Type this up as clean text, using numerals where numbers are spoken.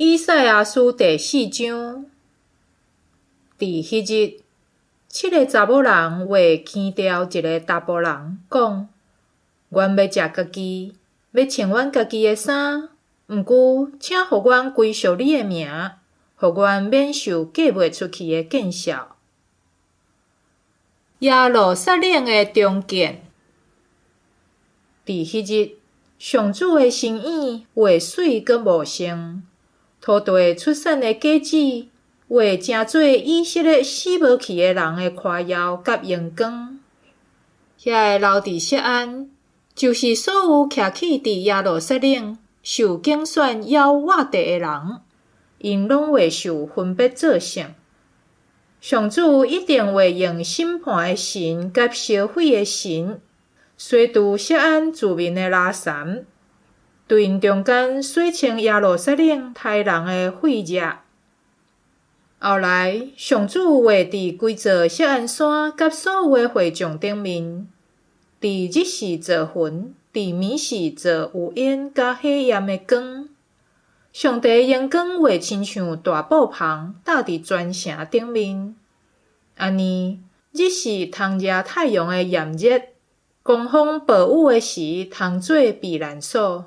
以赛亚书第4章。伫迄日，7个查某人为牵调一个查甫人，讲：阮要食家己，要穿阮家己的衫，毋过，请互阮归属你的名，互阮免受嫁袂出去的见笑。耶路撒冷的重建。伫迄日，上主的心意话水阁无成，土地出产的果子话成做以色列死无去的人的夸耀甲荣光。遐个留伫锡安，就是所有徛起伫耶路撒冷受竞选要活地的人，因拢会受分别做圣。上主一定会用审判的神甲烧毁的神，洗除锡安住民的拉残，对因中间洗清耶路撒冷刣人的血热。后来，上主会伫规座锡安山甲所有的会众顶面，伫日时造云，伫暝时造有烟甲火焰的光。上帝的阳光会亲像大布篷搭伫全城顶面，安尼日时通遮太阳的炎热，光风暴雨的时通做避难所。